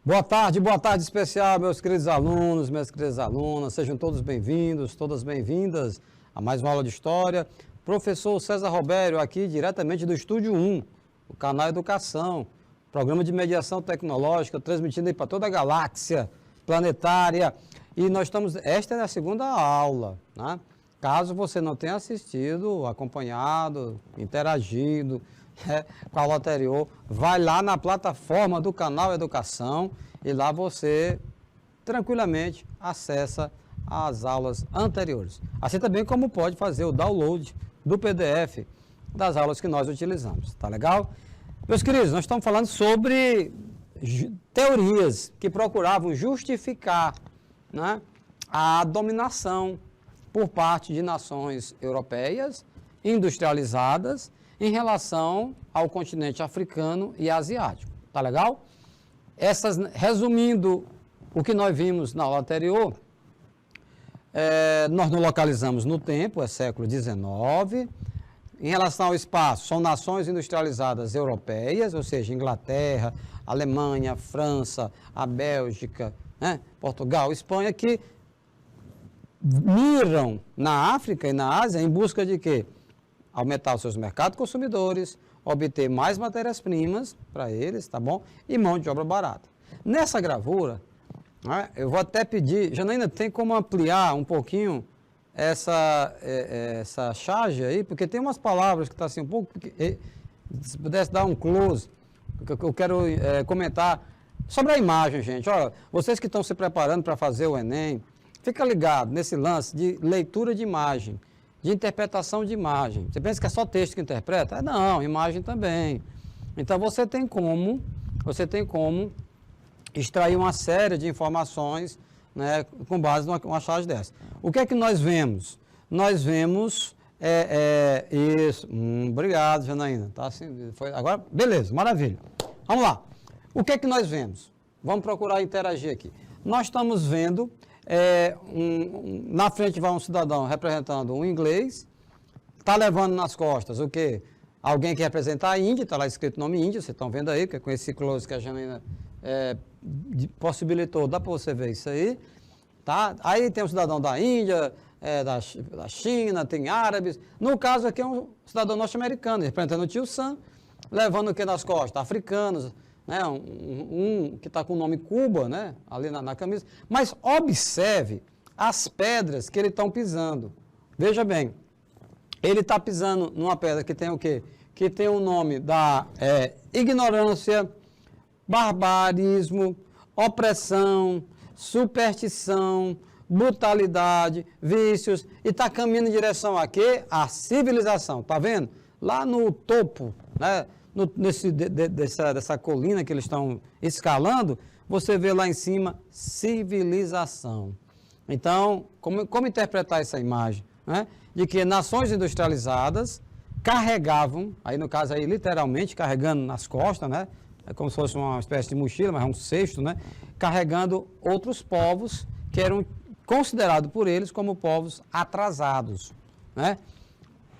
Boa tarde especial, meus queridos alunos, minhas queridas alunas, sejam todos bem-vindos, todas bem-vindas a mais uma aula de História. Professor César Robério aqui, diretamente do Estúdio 1, o canal Educação, programa de mediação tecnológica, transmitindo aí para toda a galáxia planetária. E nós estamos, esta é a segunda aula, né? Caso você não tenha assistido, acompanhado, interagido, com a aula anterior, vai lá na plataforma do canal Educação e lá você tranquilamente acessa as aulas anteriores. Assim também como pode fazer o download do PDF das aulas que nós utilizamos, tá legal? Meus queridos, nós estamos falando sobre teorias que procuravam justificar, né, a dominação por parte de nações europeias industrializadas em relação ao continente africano e asiático. Tá legal? Resumindo o que nós vimos na aula anterior, nós nos localizamos no tempo, é século XIX. Em relação ao espaço, são nações industrializadas europeias, ou seja, Inglaterra, Alemanha, França, a Bélgica, né, Portugal, Espanha, que miram na África e na Ásia em busca de quê? Aumentar os seus mercados consumidores, obter mais matérias-primas para eles, tá bom? E mão de obra barata. Nessa gravura, né, eu vou até pedir, Janaína, tem como ampliar um pouquinho essa charge aí, porque tem umas palavras que estão assim um pouco, se pudesse dar um close, eu quero comentar sobre a imagem, gente. Olha, vocês que estão se preparando para fazer o Enem, fica ligado nesse lance de leitura de imagem, de interpretação de imagem. Você pensa que é só texto que interpreta? Não, imagem também. Então você tem como extrair uma série de informações, né, com base numa charge dessa. O que é que nós vemos? Nós vemos isso. Obrigado, Janaína. Tá assim, agora, beleza, maravilha. Vamos lá. O que é que nós vemos? Vamos procurar interagir aqui. Nós estamos vendo na frente vai um cidadão representando um inglês, está levando nas costas o quê? Alguém que representa a Índia, está lá escrito o nome Índia, vocês estão vendo aí, que é com esse close que a Janaína possibilitou, dá para você ver isso aí, tá? Aí tem um cidadão da Índia, da China, tem árabes, no caso aqui é um cidadão norte-americano, representando o tio Sam, levando o que nas costas? Africanos, né, um que está com o nome Cuba, né, ali na camisa. Mas observe as pedras que ele está pisando. Veja bem, ele está pisando numa pedra que tem o quê? Que tem o nome da ignorância, barbarismo, opressão, superstição, brutalidade, vícios, e está caminhando em direção a quê? A civilização, tá vendo? Lá no topo, né? Dessa colina que eles estão escalando, você vê lá em cima civilização. Então, como interpretar essa imagem? Né? De que nações industrializadas carregavam, aí no caso aí literalmente carregando nas costas, né? É como se fosse uma espécie de mochila, mas é um cesto, né? Carregando outros povos que eram considerados por eles como povos atrasados, né?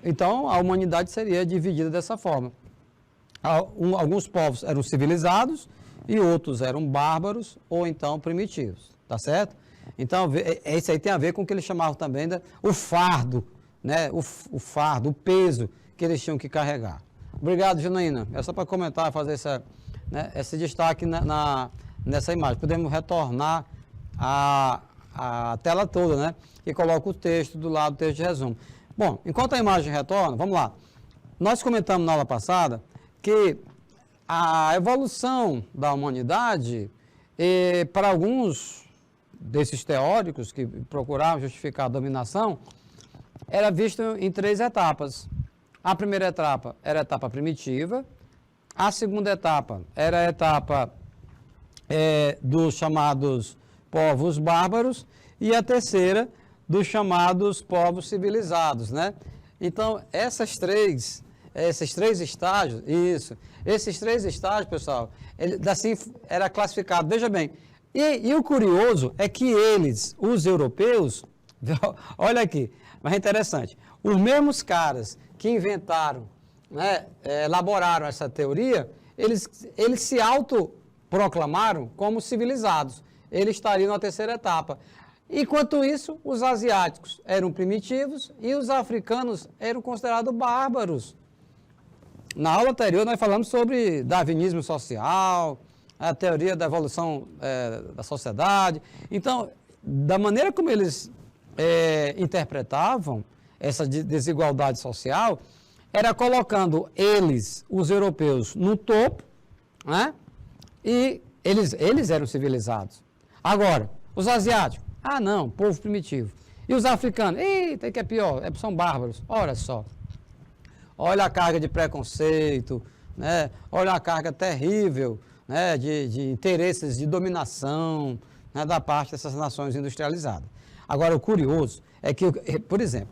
Então, a humanidade seria dividida dessa forma. Alguns povos eram civilizados e outros eram bárbaros ou então primitivos, tá certo? Então, isso aí tem a ver com o que eles chamavam também o fardo, né? O fardo, o peso que eles tinham que carregar. Obrigado, Janaína. É só para comentar, fazer esse destaque nessa imagem. Podemos retornar a tela toda, né? E coloca o texto do lado do texto de resumo. Bom, enquanto a imagem retorna, vamos lá. Nós comentamos na aula passada que a evolução da humanidade, para alguns desses teóricos que procuravam justificar a dominação, era vista em 3 etapas. A primeira etapa era a etapa primitiva, a segunda etapa era a etapa dos chamados povos bárbaros e a terceira dos chamados povos civilizados, né? Então, esses três estágios, esses 3 estágios, pessoal, assim era classificado, veja bem, e o curioso é que eles, os europeus, olha aqui, mas é interessante, os mesmos caras que inventaram, né, elaboraram essa teoria, eles se proclamaram como civilizados. Eles estariam na terceira etapa. Enquanto isso, os asiáticos eram primitivos e os africanos eram considerados bárbaros. Na aula anterior, nós falamos sobre darwinismo social, a teoria da evolução da sociedade. Então, da maneira como eles interpretavam essa desigualdade social, era colocando eles, os europeus, no topo, né? E eles eram civilizados. Agora, os asiáticos, não, povo primitivo. E os africanos, eita, que é pior, são bárbaros. Olha só. Olha a carga de preconceito, né? Olha a carga terrível, né? de interesses de dominação, né? Da parte dessas nações industrializadas. Agora, o curioso é que, por exemplo,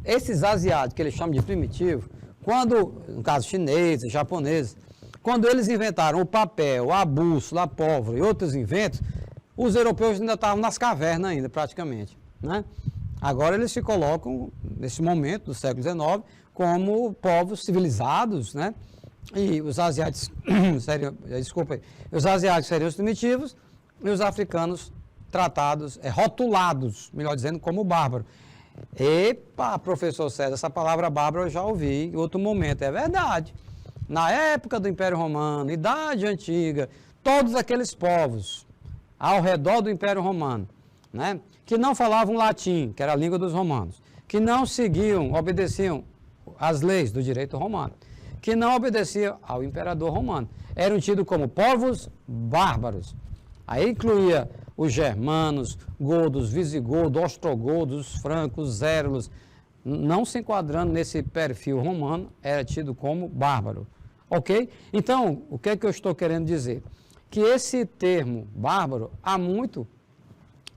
esses asiáticos que eles chamam de primitivo, quando, no caso chineses, japoneses, quando eles inventaram o papel, a bússola, a pólvora e outros inventos, os europeus ainda estavam nas cavernas ainda, praticamente, né? Agora eles se colocam, nesse momento do século XIX, como povos civilizados, né? E os asiáticos seriam os primitivos e os africanos tratados, rotulados, melhor dizendo, como bárbaro. Epa, professor César, essa palavra bárbaro eu já ouvi em outro momento, é verdade. Na época do Império Romano, Idade Antiga, todos aqueles povos ao redor do Império Romano, né, que não falavam latim, que era a língua dos romanos, que não obedeciam às leis do direito romano, que não obedeciam ao imperador romano, eram tidos como povos bárbaros. Aí incluía os germanos, godos, visigodos, ostrogodos, francos, zérulos, não se enquadrando nesse perfil romano, era tido como bárbaro. Ok? Então, o que é que eu estou querendo dizer? Que esse termo bárbaro, há muito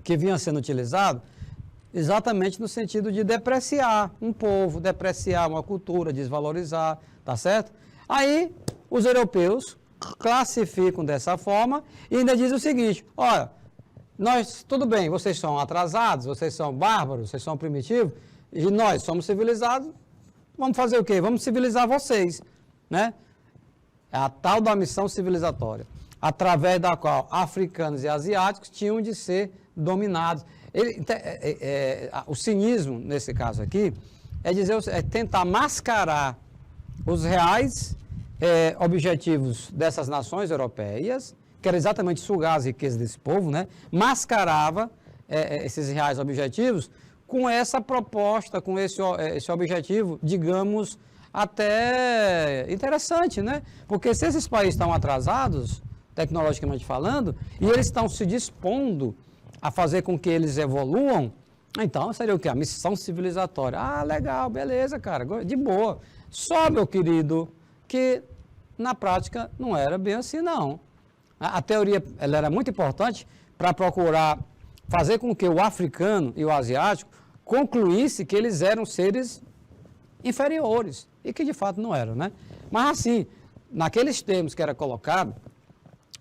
que vinha sendo utilizado exatamente no sentido de depreciar um povo, depreciar uma cultura, desvalorizar, tá certo? Aí, os europeus classificam dessa forma e ainda dizem o seguinte, olha, tudo bem, vocês são atrasados, vocês são bárbaros, vocês são primitivos, e nós somos civilizados, vamos fazer o quê? Vamos civilizar vocês, né? É a tal da missão civilizatória, através da qual africanos e asiáticos tinham de ser dominados. O cinismo, nesse caso aqui, é tentar mascarar os reais objetivos dessas nações europeias, que era exatamente sugar as riquezas desse povo, né? Mascarava esses reais objetivos com essa proposta, com esse objetivo, digamos, até interessante, né? Porque se esses países estão atrasados, tecnologicamente falando, e eles estão se dispondo a fazer com que eles evoluam, então seria o quê? A missão civilizatória. Ah, legal, beleza, cara, de boa. Só, meu querido, que na prática não era bem assim, não. A teoria ela era muito importante para procurar fazer com que o africano e o asiático concluísse que eles eram seres inferiores, e que de fato não eram, né? Mas assim, naqueles termos que era colocado,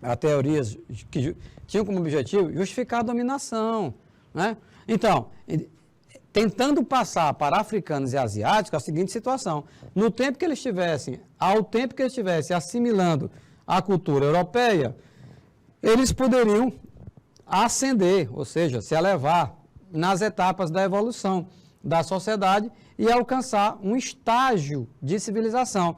as teorias que tinham como objetivo justificar a dominação, né? Então, tentando passar para africanos e asiáticos a seguinte situação, ao tempo que eles estivessem assimilando a cultura europeia, eles poderiam ascender, ou seja, se elevar nas etapas da evolução da sociedade e alcançar um estágio de civilização.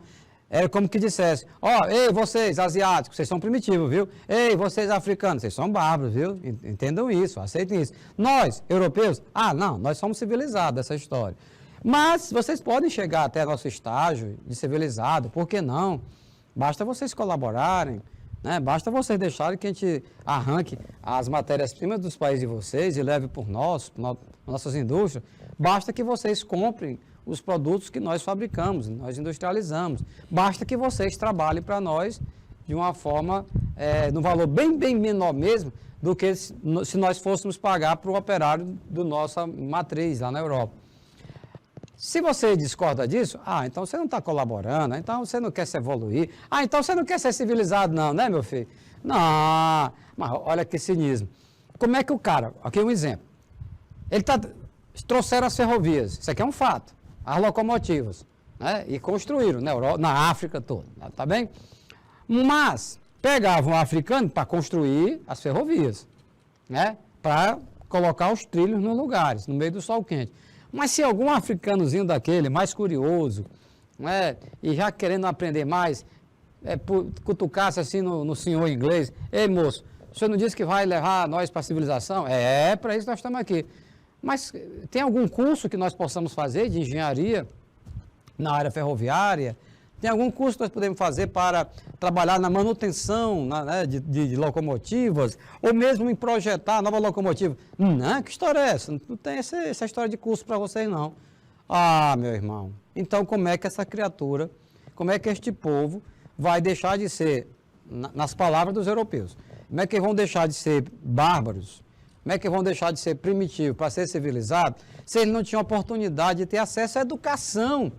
É como que dissesse, ei, vocês asiáticos, vocês são primitivos, viu? Ei, vocês africanos, vocês são bárbaros, viu? Entendam isso, aceitem isso. Nós, europeus, não, nós somos civilizados, essa história. Mas vocês podem chegar até nosso estágio de civilizado, por que não? Basta vocês colaborarem, né? Basta vocês deixarem que a gente arranque as matérias-primas dos países de vocês e leve por nossas indústrias. Basta que vocês comprem os produtos que nós fabricamos, nós industrializamos. Basta que vocês trabalhem para nós de uma forma, num valor bem menor mesmo, do que se nós fôssemos pagar para o operário da nossa matriz lá na Europa. Se você discorda disso, então você não está colaborando, então você não quer se evoluir, então você não quer ser civilizado não, né, meu filho? Não, mas olha que cinismo. Como é que o cara, aqui um exemplo, trouxeram as ferrovias, isso aqui é um fato, as locomotivas, né, e construíram na África toda, tá bem? Mas pegavam o africano para construir as ferrovias, né? Para colocar os trilhos nos lugares, no meio do sol quente. Mas se algum africanozinho daquele, mais curioso, né? E já querendo aprender mais, cutucasse assim no senhor inglês, ei moço, o senhor não disse que vai levar nós para a civilização? É para isso que nós estamos aqui. Mas tem algum curso que nós possamos fazer de engenharia na área ferroviária? Tem algum curso que nós podemos fazer para trabalhar na manutenção né, de locomotivas? Ou mesmo em projetar nova locomotiva? Não, que história é essa? Não tem essa história de curso para vocês, não. Ah, meu irmão, então como é que essa criatura, como é que este povo vai deixar de ser, nas palavras dos europeus, como é que vão deixar de ser bárbaros? Como é que vão deixar de ser primitivos para ser civilizados se eles não tinham oportunidade de ter acesso à educação?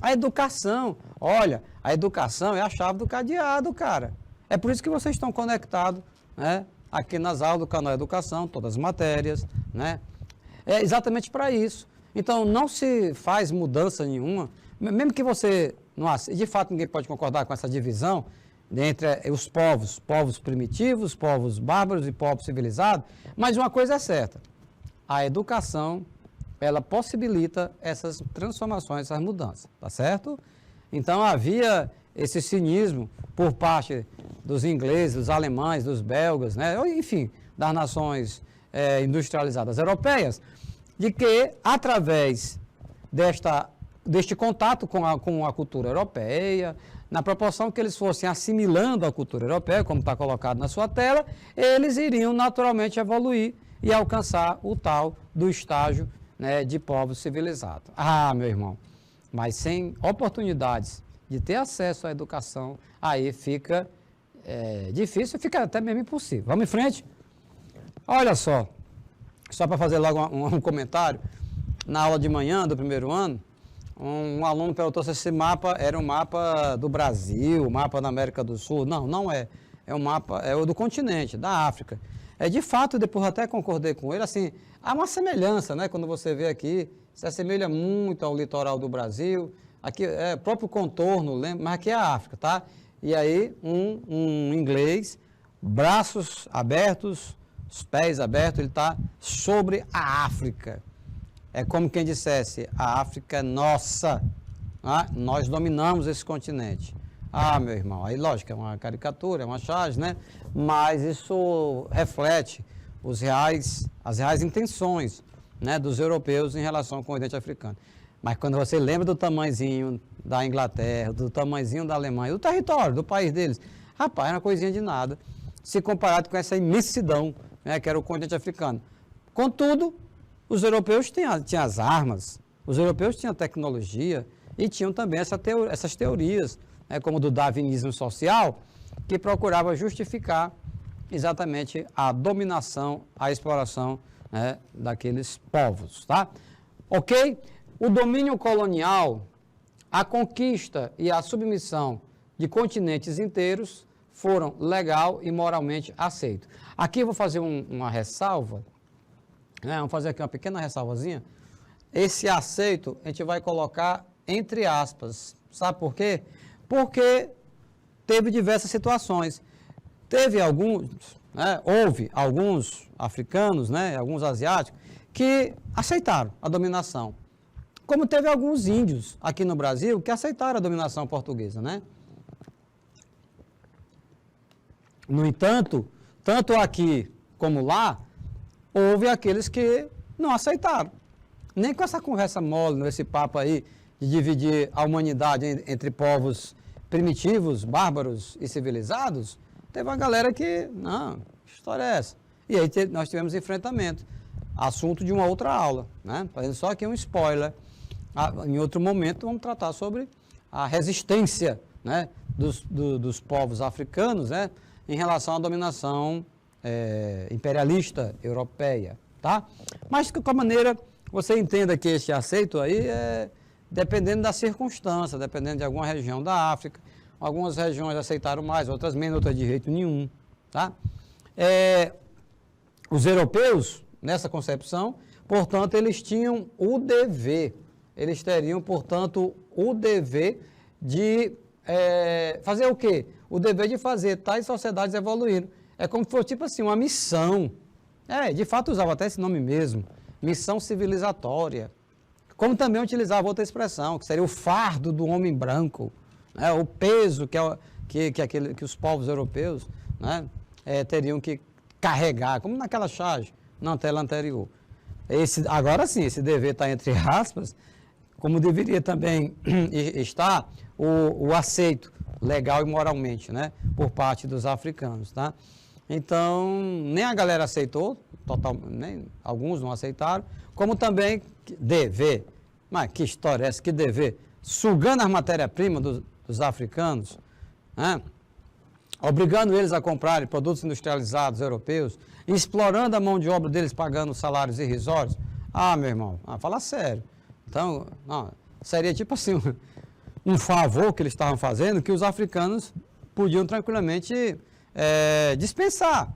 A educação, olha, a educação é a chave do cadeado, cara. É por isso que vocês estão conectados, né? Aqui nas aulas do canal Educação, todas as matérias, né? É exatamente para isso. Então, não se faz mudança nenhuma, mesmo que você não aceite, de fato ninguém pode concordar com essa divisão entre os povos primitivos, povos bárbaros e povos civilizados, mas uma coisa é certa, a educação, ela possibilita essas transformações, essas mudanças, tá certo? Então havia esse cinismo por parte dos ingleses, dos alemães, dos belgas, né? Enfim, das nações industrializadas europeias, de que através deste contato com a cultura europeia, na proporção que eles fossem assimilando a cultura europeia, como está colocado na sua tela, eles iriam naturalmente evoluir e alcançar o tal do estágio, né, de povos civilizados. Ah, meu irmão, mas sem oportunidades de ter acesso à educação, aí fica difícil, fica até mesmo impossível. Vamos em frente? Olha só para fazer logo um comentário, na aula de manhã do primeiro ano, um aluno perguntou se esse mapa era um mapa do Brasil, mapa da América do Sul. Não, não é. É um mapa, é o do continente, da África. De fato, depois até concordei com ele, assim, há uma semelhança, né? Quando você vê aqui, se assemelha muito ao litoral do Brasil. Aqui é próprio contorno, mas aqui é a África, tá? E aí, um inglês, braços abertos, os pés abertos, ele está sobre a África. É como quem dissesse, a África é nossa, né? Nós dominamos esse continente. Ah, meu irmão, aí lógico, é uma caricatura, é uma charge, né? Mas isso reflete as reais intenções, né, dos europeus em relação ao continente africano. Mas quando você lembra do tamanhozinho da Inglaterra, do tamanhozinho da Alemanha, do território, do país deles, rapaz, era uma coisinha de nada, se comparado com essa imensidão, né, que era o continente africano. Contudo, os europeus tinham as armas, os europeus tinham tecnologia e tinham também essas teorias, né, como do darwinismo social, que procurava justificar exatamente a dominação, a exploração, né, daqueles povos, tá? Ok? O domínio colonial, a conquista e a submissão de continentes inteiros foram legal e moralmente aceitos. Aqui eu vou fazer uma ressalva, né? Vamos fazer aqui uma pequena ressalvazinha. Esse aceito a gente vai colocar entre aspas. Sabe por quê? Porque teve diversas situações. Houve alguns africanos, né, alguns asiáticos, que aceitaram a dominação. Como teve alguns índios aqui no Brasil que aceitaram a dominação portuguesa, né? No entanto, tanto aqui como lá, houve aqueles que não aceitaram. Nem com essa conversa mole, esse papo aí de dividir a humanidade entre povos primitivos, bárbaros e civilizados, teve uma galera que, não, que história é essa? E aí nós tivemos enfrentamento. Assunto de uma outra aula, né? Fazendo só aqui um spoiler. Em outro momento vamos tratar sobre a resistência, né, dos povos africanos, né, em relação à dominação imperialista europeia, tá? Mas de qualquer maneira, você entenda que este aceito aí dependendo da circunstância, dependendo de alguma região da África, algumas regiões aceitaram mais, outras menos, outras de jeito nenhum, tá? Os europeus, nessa concepção, portanto, eles tinham o dever, eles teriam, portanto, o dever de fazer o quê? o dever de fazer tais sociedades evoluírem. É como se fosse tipo assim, uma missão. De fato usava até esse nome mesmo, missão civilizatória. Como também utilizava outra expressão, que seria o fardo do homem branco, né? O peso que os povos europeus, né, teriam que carregar, como naquela charge, na tela anterior. Agora sim, esse dever está entre aspas, como deveria também estar o aceito legal e moralmente, né, por parte dos africanos, tá? Então, nem a galera aceitou, nem alguns não aceitaram, como também dever. Mas que história é essa? Que dever? Sugando as matérias-primas dos africanos, né? Obrigando eles a comprarem produtos industrializados europeus, explorando a mão de obra deles, pagando salários irrisórios. Meu irmão, fala sério. Então, seria tipo assim, um favor que eles estavam fazendo, que os africanos podiam tranquilamente dispensar.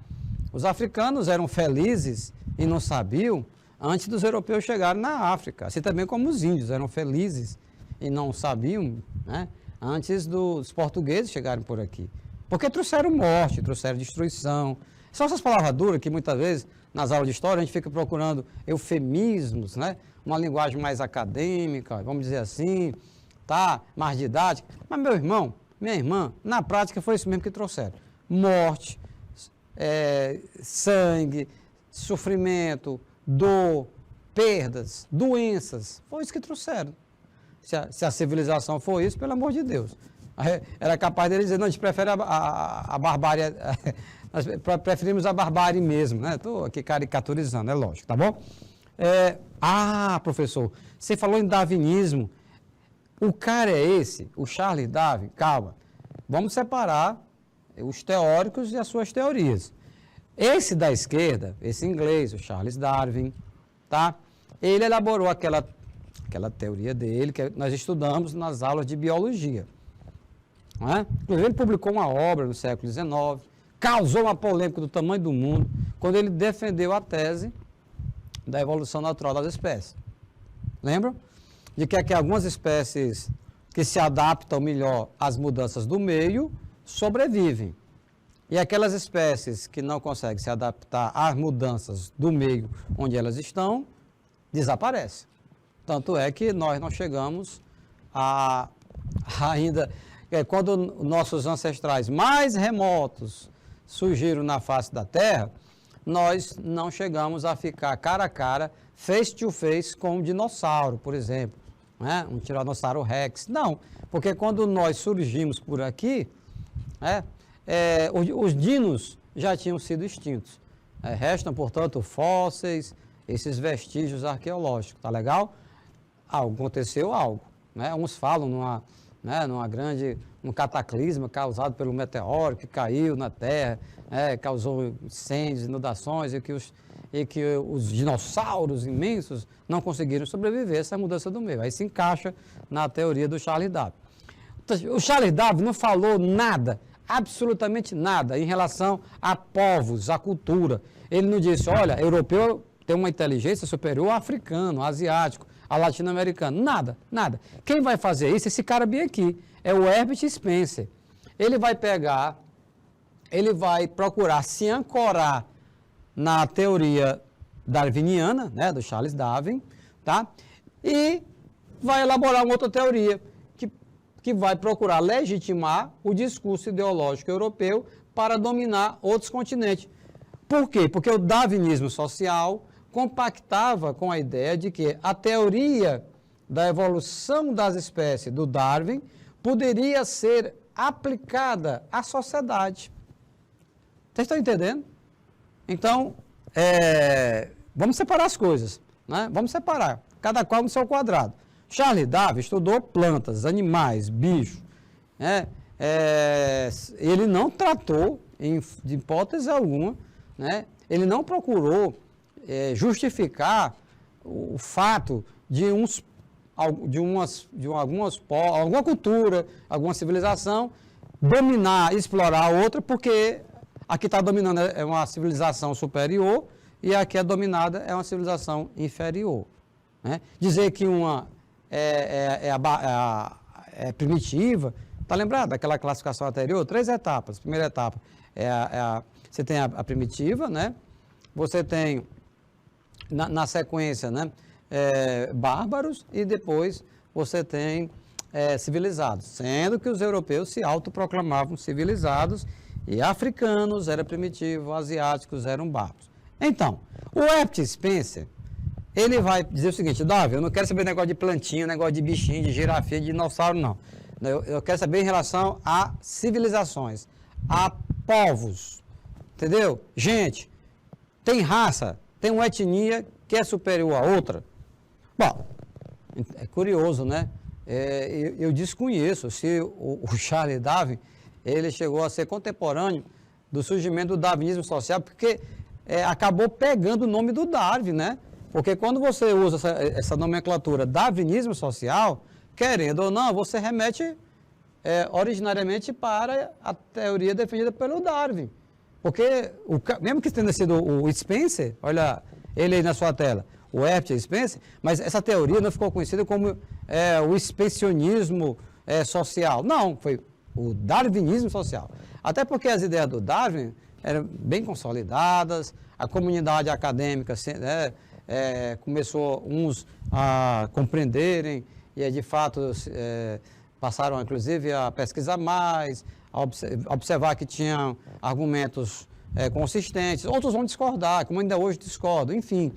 Os africanos eram felizes e não sabiam antes dos europeus chegarem na África, assim também como os índios eram felizes e não sabiam, né, antes dos portugueses chegarem por aqui. Porque trouxeram morte, trouxeram destruição. São essas palavras duras que muitas vezes nas aulas de história a gente fica procurando eufemismos, né, uma linguagem mais acadêmica, vamos dizer assim, tá, mais didática. Mas meu irmão, minha irmã, na prática foi isso mesmo que trouxeram. Morte, sangue, sofrimento, dor, perdas, doenças. Foi isso que trouxeram. Se a civilização for isso, pelo amor de Deus. Era capaz deles dizer, não, a gente prefere a barbárie, nós preferimos a barbárie mesmo, né? Estou aqui caricaturizando, é lógico, tá bom? Professor, você falou em darwinismo. O cara é esse, o Charles Darwin, calma. Vamos separar os teóricos e as suas teorias. Esse da esquerda, esse inglês, o Charles Darwin, tá? Ele elaborou aquela teoria dele que nós estudamos nas aulas de biologia. Não é? Inclusive, ele publicou uma obra no século XIX, causou uma polêmica do tamanho do mundo, quando ele defendeu a tese da evolução natural das espécies. Lembram? De que algumas espécies que se adaptam melhor às mudanças do meio sobrevivem. E aquelas espécies que não conseguem se adaptar às mudanças do meio onde elas estão, desaparecem. Tanto é que nós não chegamos ainda... Quando nossos ancestrais mais remotos surgiram na face da Terra, nós não chegamos a ficar cara a cara, face to face com um dinossauro, por exemplo, né? Um tiranossauro rex. Não, porque quando nós surgimos por aqui, os dinos já tinham sido extintos. Restam, portanto, fósseis, esses vestígios arqueológicos, tá legal? Aconteceu algo, né? Uns falam num cataclisma causado pelo meteoro que caiu na Terra, causou incêndios, inundações e que os dinossauros imensos não conseguiram sobreviver a essa mudança do meio. Aí se encaixa na teoria do Charles Darwin. O Charles Darwin não falou nada, absolutamente nada, em relação a povos, a cultura. Ele não disse, olha, europeu tem uma inteligência superior ao africano, ao asiático, ao latino-americano. Nada, nada. Quem vai fazer isso? Esse cara bem aqui. É o Herbert Spencer. Ele vai procurar se ancorar na teoria darwiniana, né, do Charles Darwin, tá? E vai elaborar uma outra teoria que vai procurar legitimar o discurso ideológico europeu para dominar outros continentes. Por quê? Porque o darwinismo social compactava com a ideia de que a teoria da evolução das espécies do Darwin poderia ser aplicada à sociedade. Vocês estão entendendo? Então, vamos separar as coisas, né? Vamos separar, cada qual no seu quadrado. Charles Darwin estudou plantas, animais, bichos, né? Ele não tratou, de hipótese alguma, né? Ele não procurou justificar o fato de alguma cultura, alguma civilização dominar, explorar a outra, porque a que está dominando é uma civilização superior e a que é dominada é uma civilização inferior, né? Dizer que uma é primitiva, Está lembrado daquela classificação anterior? 3 etapas. Primeira etapa você tem a primitiva, né? Você tem, na sequência, né? Bárbaros e depois você tem civilizados, sendo que os europeus se autoproclamavam civilizados e africanos eram primitivos, asiáticos eram bárbaros. Então, o Herbert Spencer, ele vai dizer o seguinte: Davi, eu não quero saber negócio de plantinha, negócio de bichinho, de girafinha, de dinossauro, não. Eu quero saber em relação a civilizações, a povos, entendeu? Gente, tem raça, tem uma etnia que é superior à outra. Bom, é curioso, né? Eu desconheço se o Charles Darwin, ele chegou a ser contemporâneo do surgimento do darwinismo social, porque acabou pegando o nome do Darwin, né? Porque quando você usa essa nomenclatura darwinismo social, querendo ou não, você remete originariamente para a teoria defendida pelo Darwin. Porque, mesmo que tenha sido o Spencer, olha ele aí na sua tela, o Herbert Spencer, mas essa teoria não ficou conhecida como o expansionismo social. Não, foi o darwinismo social. Até porque as ideias do Darwin eram bem consolidadas, a comunidade acadêmica começou uns a compreenderem e, de fato, passaram, inclusive, a pesquisar mais, a observar que tinham argumentos consistentes. Outros vão discordar, como ainda hoje discordam, enfim.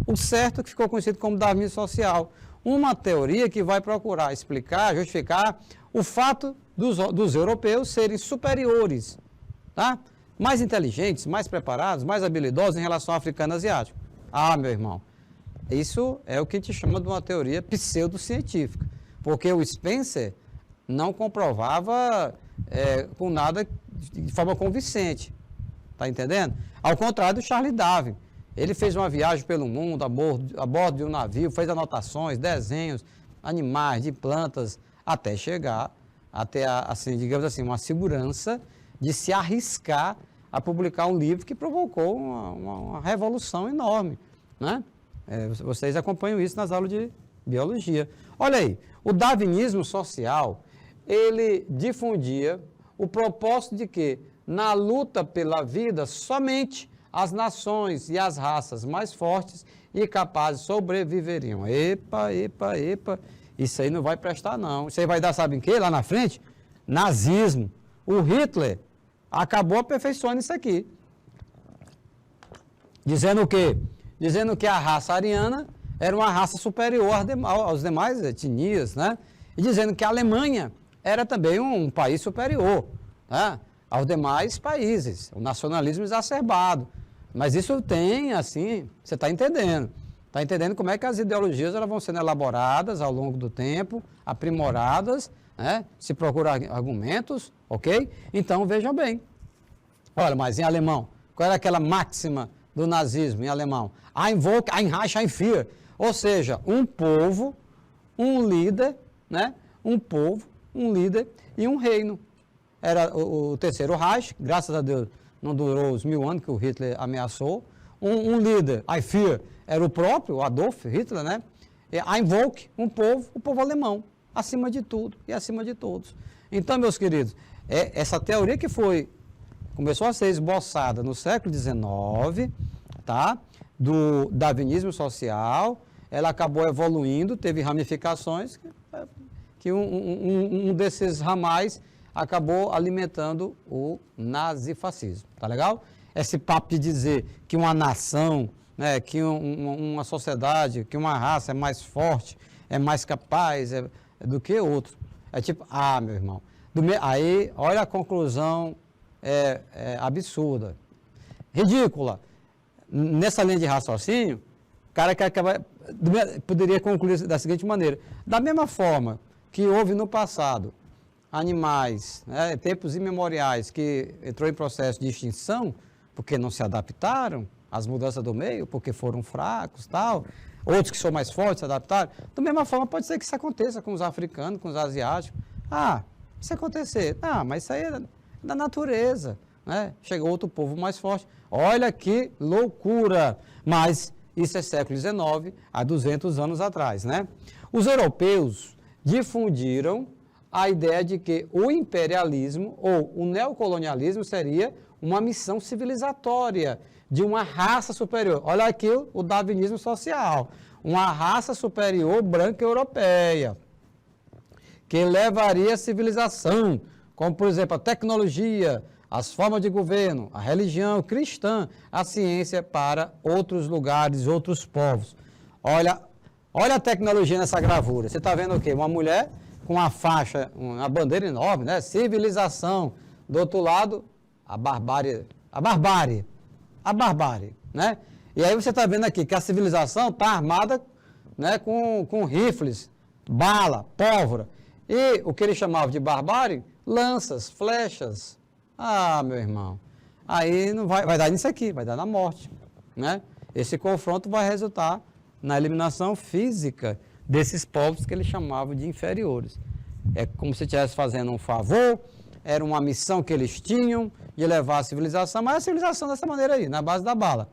O certo é que ficou conhecido como darwinismo social. Uma teoria que vai procurar explicar, justificar o fato dos europeus serem superiores, tá? Mais inteligentes, mais preparados, mais habilidosos em relação ao africano e asiático. Ah, meu irmão, isso é o que a gente chama de uma teoria pseudocientífica, porque o Spencer não comprovava com nada de forma convincente, tá entendendo? Ao contrário do Charles Darwin, ele fez uma viagem pelo mundo a bordo de um navio, fez anotações, desenhos, animais, de plantas, até chegar, assim, digamos assim, uma segurança de se arriscar a publicar um livro que provocou uma revolução enorme, né? Vocês acompanham isso nas aulas de biologia. Olha aí, o darwinismo social, ele difundia o propósito de que, na luta pela vida, somente as nações e as raças mais fortes e capazes sobreviveriam. Epa, isso aí não vai prestar, não. Isso aí vai dar, sabe em quê? Lá na frente? Nazismo. O Hitler acabou aperfeiçoando isso aqui. Dizendo o quê? Dizendo que a raça ariana era uma raça superior aos demais etnias, né? E dizendo que a Alemanha era também um país superior, né, aos demais países. O nacionalismo exacerbado. Mas isso tem, assim, você está entendendo. Está entendendo como é que as ideologias elas vão sendo elaboradas ao longo do tempo, aprimoradas, né? Se procura argumentos, ok? Então, vejam bem. Olha, mas em alemão, qual era aquela máxima do nazismo em alemão? Ein Volk, ein Reich, ein Führer. Ou seja, um povo, um líder, né? Um povo, um líder e um reino. Era o terceiro Reich, graças a Deus não durou os 1000 anos que o Hitler ameaçou. Um líder, ein Führer, era o próprio Adolf Hitler, né? Ein Volk, um povo, o povo alemão, acima de tudo e acima de todos. Então, meus queridos, essa teoria que começou a ser esboçada no século XIX, tá? Do darwinismo social, ela acabou evoluindo, teve ramificações, que um desses ramais acabou alimentando o nazifascismo, tá legal? Esse papo de dizer que uma nação, né, que uma sociedade, que uma raça é mais forte, é mais capaz do que outro. É tipo, meu irmão, aí olha a conclusão absurda, ridícula. Nessa linha de raciocínio, o cara poderia concluir da seguinte maneira: da mesma forma que houve no passado animais, né, tempos imemoriais, que entrou em processo de extinção, porque não se adaptaram às mudanças do meio, porque foram fracos, tal. Outros que são mais fortes se adaptaram. Da mesma forma, pode ser que isso aconteça com os africanos, com os asiáticos. Isso acontecer. Mas isso aí é da natureza, né? Chegou outro povo mais forte. Olha que loucura! Mas isso é século XIX, há 200 anos atrás, né? Os europeus difundiram a ideia de que o imperialismo ou o neocolonialismo seria uma missão civilizatória de uma raça superior. Olha aqui o darwinismo social. Uma raça superior branca europeia, que levaria a civilização, como, por exemplo, a tecnologia, as formas de governo, a religião cristã, a ciência para outros lugares, outros povos. Olha a tecnologia nessa gravura. Você está vendo o quê? Uma mulher com uma faixa, uma bandeira enorme, né? Civilização. Do outro lado, a barbárie, né? E aí você está vendo aqui que a civilização está armada, né, com rifles, bala, pólvora. E o que eles chamavam de barbárie, lanças, flechas. Ah, meu irmão, aí não vai dar nisso aqui, vai dar na morte, né? Esse confronto vai resultar na eliminação física desses povos que eles chamavam de inferiores. É como se estivesse fazendo um favor, era uma missão que eles tinham de levar a civilização, mas a civilização dessa maneira aí, na base da bala.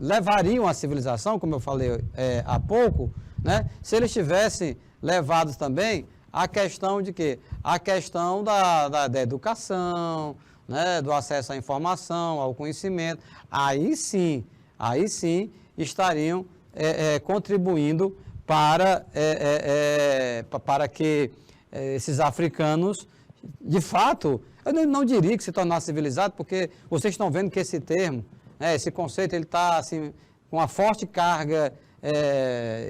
Levariam a civilização, como eu falei há pouco, né? Se eles tivessem levado também a questão de quê? A questão da educação, né? Do acesso à informação, ao conhecimento. Aí sim estariam contribuindo para que esses africanos, de fato, eu não diria que se tornasse civilizado, porque vocês estão vendo que esse termo, esse conceito, ele está assim, com uma forte carga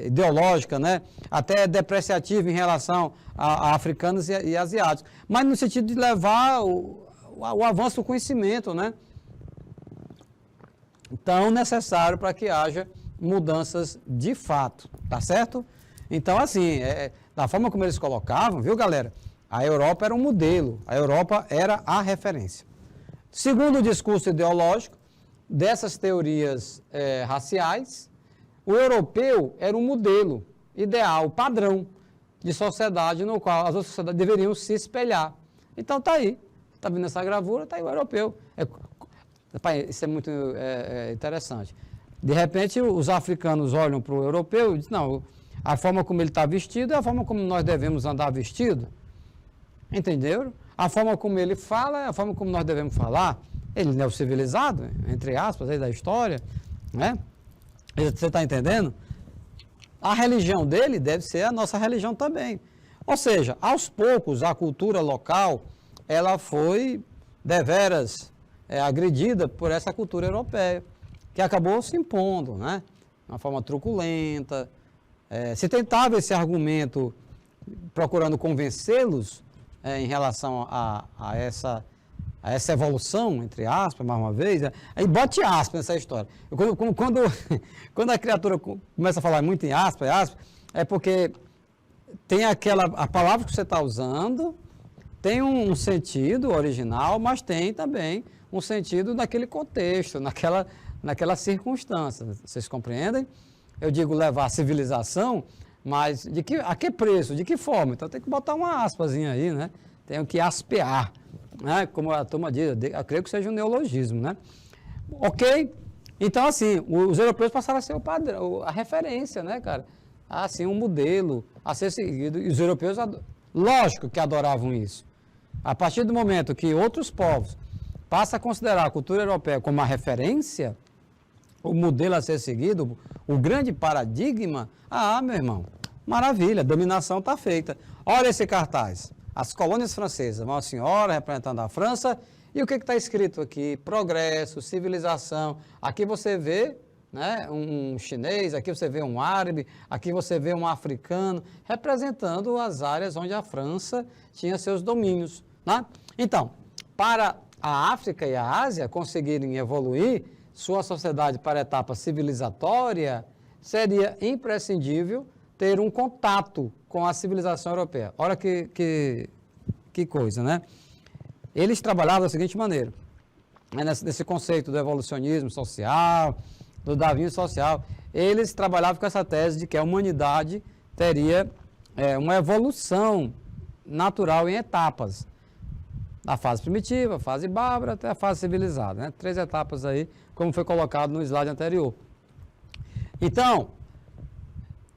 ideológica, né? Até depreciativa em relação a africanos e asiáticos, mas no sentido de levar o avanço do conhecimento, né? Tão necessário para que haja mudanças de fato, tá certo? Então, assim, da forma como eles colocavam, viu, galera? A Europa era um modelo, a Europa era a referência. Segundo o discurso ideológico dessas teorias raciais, o europeu era um modelo ideal, padrão de sociedade no qual as outras sociedades deveriam se espelhar. Então tá aí, tá vendo essa gravura, tá aí o europeu. Isso é muito interessante. De repente os africanos olham para o europeu e dizem, não, a forma como ele está vestido é a forma como nós devemos andar vestido. Entenderam? A forma como ele fala é a forma como nós devemos falar. Ele não é o civilizado, entre aspas, aí da história, né? Você está entendendo? A religião dele deve ser a nossa religião também. Ou seja, aos poucos, a cultura local, ela foi deveras agredida por essa cultura europeia, que acabou se impondo, né? De uma forma truculenta. Se tentava esse argumento procurando convencê-los em relação a essa evolução, entre aspas, mais uma vez, aí bote aspas nessa história. Quando a criatura começa a falar muito em aspas, é porque tem a palavra que você está usando, tem um sentido original, mas tem também um sentido naquele contexto, naquela circunstância. Vocês compreendem? Eu digo levar a civilização, mas a que preço, de que forma? Então tem que botar uma aspazinha aí, né? Tem que aspear, né? Como a turma diz, eu creio que seja um neologismo, né? Ok? Então, assim, os europeus passaram a ser o padrão, a referência, né, cara? Assim, um modelo a ser seguido. E os europeus, lógico que adoravam isso. A partir do momento que outros povos passam a considerar a cultura europeia como uma referência, o modelo a ser seguido, o grande paradigma, meu irmão, maravilha, a dominação está feita. Olha esse cartaz, as colônias francesas, uma senhora representando a França, e o que está escrito aqui? Progresso, civilização. Aqui você vê, né, um chinês, aqui você vê um árabe, aqui você vê um africano, representando as áreas onde a França tinha seus domínios, né? Então, para a África e a Ásia conseguirem evoluir sua sociedade para a etapa civilizatória, seria imprescindível ter um contato com a civilização europeia. Olha que coisa, né? Eles trabalhavam da seguinte maneira, nesse conceito do evolucionismo social, do darwinismo social, eles trabalhavam com essa tese de que a humanidade teria uma evolução natural em etapas. Da fase primitiva, a fase bárbara, até a fase civilizada, né? 3 etapas aí, como foi colocado no slide anterior. Então,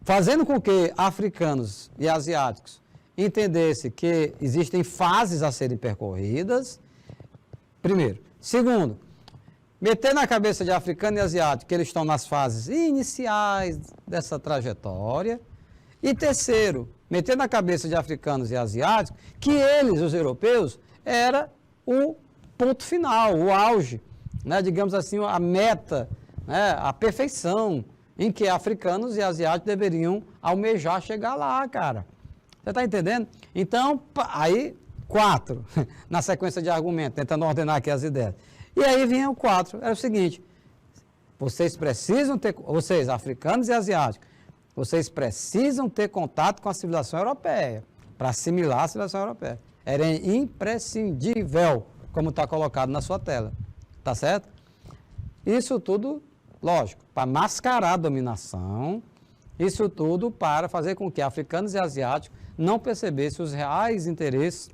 fazendo com que africanos e asiáticos, entendesse que existem fases a serem percorridas, primeiro. Segundo, meter na cabeça de africano e asiático que eles estão nas fases iniciais dessa trajetória. E terceiro, meter na cabeça de africanos e asiáticos que eles, os europeus, era o ponto final, o auge, né, digamos assim, a meta, né, a perfeição em que africanos e asiáticos deveriam almejar chegar lá, cara. Você está entendendo? Então, aí, 4, na sequência de argumentos, tentando ordenar aqui as ideias. E aí vinha o 4, era o seguinte, vocês precisam ter, vocês, africanos e asiáticos, vocês precisam ter contato com a civilização europeia, para assimilar a civilização europeia. Era imprescindível, como está colocado na sua tela. Tá certo? Isso tudo, lógico, para mascarar a dominação, isso tudo para fazer com que africanos e asiáticos não percebessem os reais interesses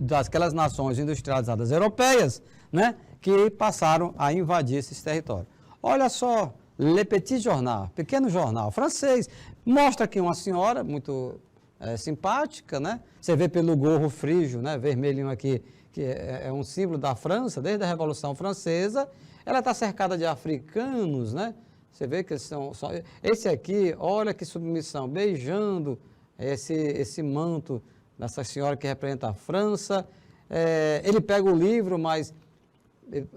daquelas nações industrializadas europeias, né, que passaram a invadir esses territórios. Olha só, Le Petit Journal, pequeno jornal francês, mostra aqui uma senhora muito simpática, né? Você vê pelo gorro frígio, né, vermelhinho aqui, que é um símbolo da França, desde a Revolução Francesa. Ela está cercada de africanos, né? Você vê que são esse aqui, olha que submissão, beijando esse manto dessa senhora que representa a França. Ele pega o livro, mas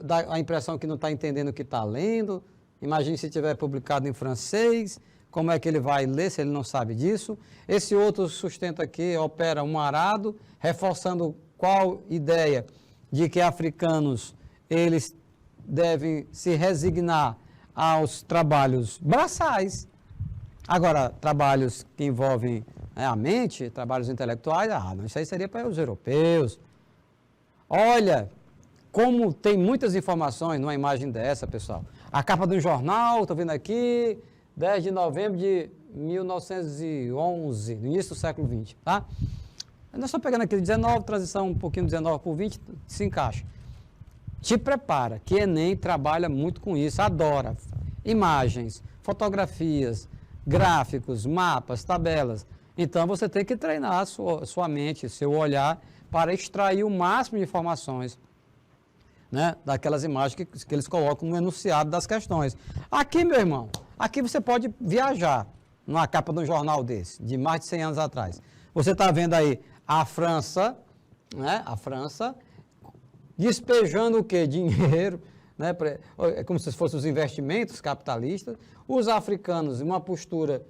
dá a impressão que não está entendendo o que está lendo. Imagine se tiver publicado em francês, como é que ele vai ler se ele não sabe disso. Esse outro sustenta aqui, opera um arado, reforçando qual ideia de que africanos, eles devem se resignar aos trabalhos braçais. Agora, trabalhos que envolvem a mente, trabalhos intelectuais, não, isso aí seria para os europeus. Olha, como tem muitas informações numa imagem dessa, pessoal. A capa de um jornal, estou vendo aqui, 10 de novembro de 1911, no início do século XX, tá? Nós estamos pegando aqui 19, transição um pouquinho 19 por 20, se encaixa. Te prepara, que Enem trabalha muito com isso, adora imagens, fotografias, gráficos, mapas, tabelas. Então, você tem que treinar a sua mente, seu olhar, para extrair o máximo de informações, né, daquelas imagens que eles colocam no enunciado das questões. Aqui, meu irmão, aqui você pode viajar numa capa de um jornal desse, de mais de 100 anos atrás. Você está vendo aí a França, né, a França despejando o quê? Dinheiro, né, é como se fossem os investimentos capitalistas, os africanos em uma postura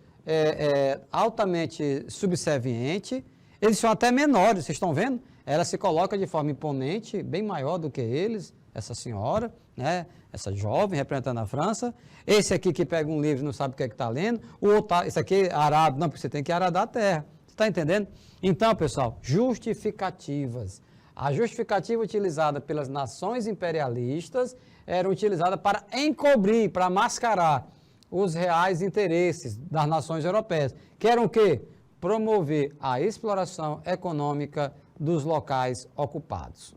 altamente subserviente, eles são até menores, vocês estão vendo? Ela se coloca de forma imponente, bem maior do que eles, essa senhora, né, essa jovem representando a França. Esse aqui que pega um livro e não sabe o que é que está lendo, o outro, esse aqui é arado, não, porque você tem que aradar a terra. Você está entendendo? Então, pessoal, justificativas. A justificativa utilizada pelas nações imperialistas era utilizada para encobrir, para mascarar os reais interesses das nações europeias, que eram o quê? Promover a exploração econômica dos locais ocupados.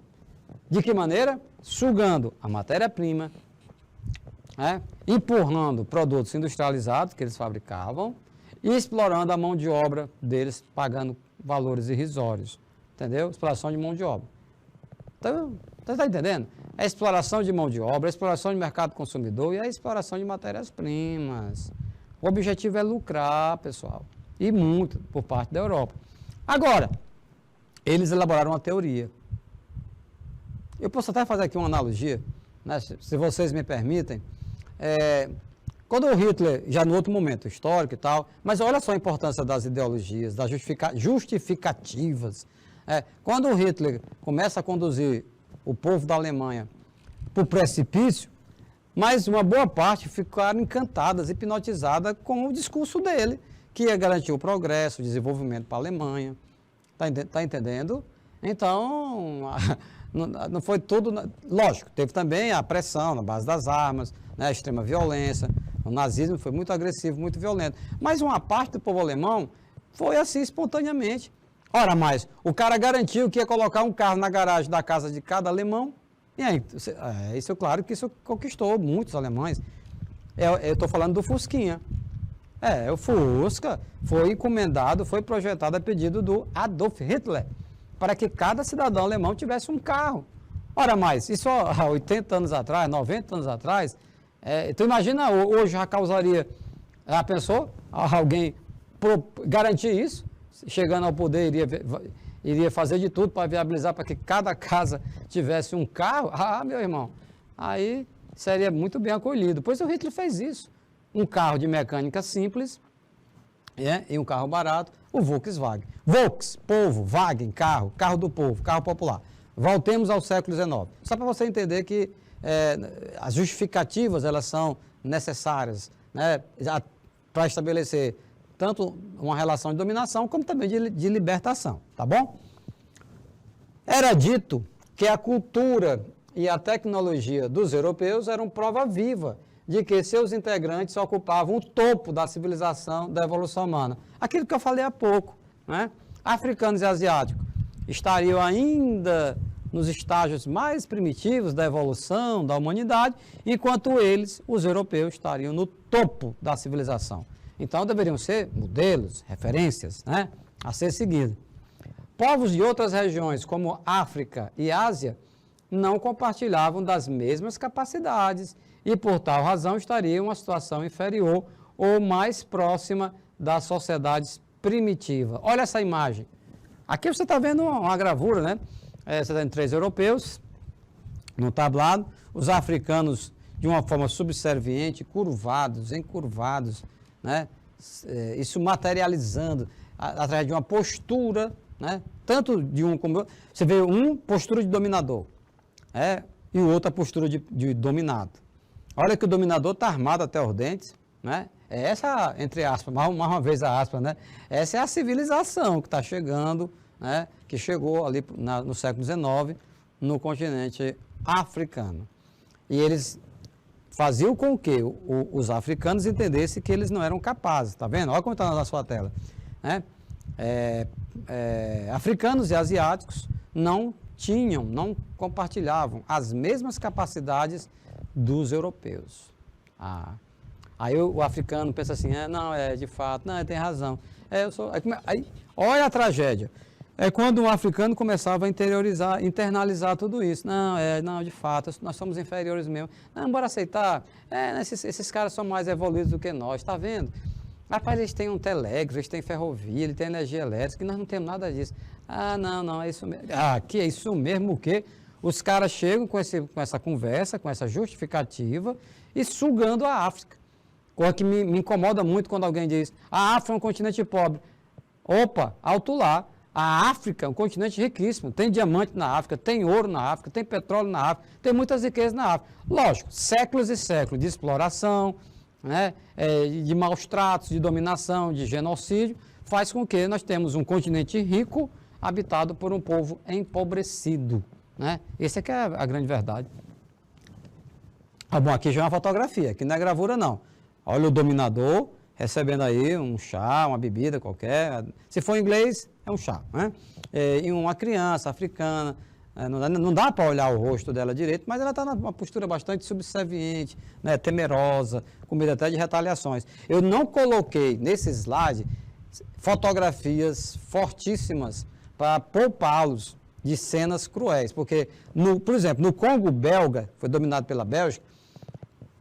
De que maneira? Sugando a matéria-prima, empurrando produtos industrializados que eles fabricavam e explorando a mão de obra deles, pagando valores irrisórios. Entendeu? Exploração de mão de obra. Então, você está entendendo? É a exploração de mão de obra, a exploração de mercado consumidor e a exploração de matérias-primas. O objetivo é lucrar, pessoal. E muito por parte da Europa. Agora, eles elaboraram uma teoria. Eu posso até fazer aqui uma analogia, né, se vocês me permitem. Quando o Hitler, já no outro momento histórico e tal, mas olha só a importância das ideologias, das justificativas. Quando o Hitler começa a conduzir o povo da Alemanha para o precipício, mas uma boa parte ficaram encantadas, hipnotizadas com o discurso dele, que ia garantir o progresso, o desenvolvimento para a Alemanha. Está entendendo? Então, não foi tudo... Lógico, teve também a pressão na base das armas, né, a extrema violência. O nazismo foi muito agressivo, muito violento. Mas uma parte do povo alemão foi assim espontaneamente. Ora, mas o cara garantiu que ia colocar um carro na garagem da casa de cada alemão. E aí, isso, claro que isso conquistou muitos alemães. Eu estou falando do Fusquinha. O Fusca foi encomendado, foi projetado a pedido do Adolf Hitler, para que cada cidadão alemão tivesse um carro. Ora mais, isso há 80 anos atrás, 90 anos atrás, tu imagina hoje já causaria, já pensou? Alguém garantir isso, chegando ao poder iria fazer de tudo para viabilizar para que cada casa tivesse um carro? Meu irmão, aí seria muito bem acolhido. Pois o Hitler fez isso. Um carro de mecânica simples e um carro barato, o Volkswagen. Povo, Wagen, carro do povo, carro popular. Voltemos ao século XIX. Só para você entender que as justificativas, elas são necessárias, né, para estabelecer tanto uma relação de dominação, como também de libertação, tá bom? Era dito que a cultura e a tecnologia dos europeus eram prova viva de que seus integrantes ocupavam o topo da civilização, da evolução humana. Aquilo que eu falei há pouco, né? Africanos e asiáticos estariam ainda nos estágios mais primitivos da evolução da humanidade, enquanto eles, os europeus, estariam no topo da civilização. Então, deveriam ser modelos, referências, né, a ser seguidos. Povos de outras regiões, como África e Ásia, não compartilhavam das mesmas capacidades e, por tal razão, estariam em uma situação inferior ou mais próxima das sociedades primitivas. Olha essa imagem. Aqui você está vendo uma gravura, né? Você tem 3 europeus no tablado, os africanos de uma forma subserviente, encurvados, né? Isso materializando através de uma postura, né? Tanto de um como outro. Você vê postura de dominador, e o outro a postura de dominado. Olha que o dominador está armado até os dentes, né? Essa, entre aspas, mais uma vez a aspas, né? Essa é a civilização que está chegando, né? Que chegou ali no século XIX no continente africano. E eles faziam com que os africanos entendessem que eles não eram capazes, tá vendo? Olha como está na sua tela, né? Africanos e asiáticos não compartilhavam as mesmas capacidades dos europeus. Aí o africano pensa assim, de fato, não, ele tem razão. Aí, olha a tragédia. É quando um africano começava a internalizar tudo isso. Não, de fato, nós somos inferiores mesmo. Não, bora aceitar. Esses caras são mais evoluídos do que nós, tá vendo? Rapaz, eles têm um telégrafo, eles têm ferrovia, eles têm energia elétrica, e nós não temos nada disso. Não, é isso mesmo. Que é isso mesmo o quê? Os caras chegam com essa conversa, com essa justificativa e sugando a África. Coisa que me incomoda muito quando alguém diz, a África é um continente pobre. Opa, alto lá. A África é um continente riquíssimo, tem diamante na África, tem ouro na África, tem petróleo na África, tem muitas riquezas na África. Lógico, séculos e séculos de exploração, né, de maus tratos, de dominação, de genocídio, faz com que nós temos um continente rico, habitado por um povo empobrecido. Né? Essa que é a grande verdade. Bom, aqui já é uma fotografia, aqui não é gravura não. Olha o dominador recebendo aí um chá, uma bebida qualquer. Se for em inglês, é um chá, né? E uma criança africana, não dá para olhar o rosto dela direito, mas ela está numa postura bastante subserviente, né, temerosa, com medo até de retaliações. Eu não coloquei nesse slide fotografias fortíssimas para poupá-los de cenas cruéis, porque, por exemplo, no Congo belga, foi dominado pela Bélgica,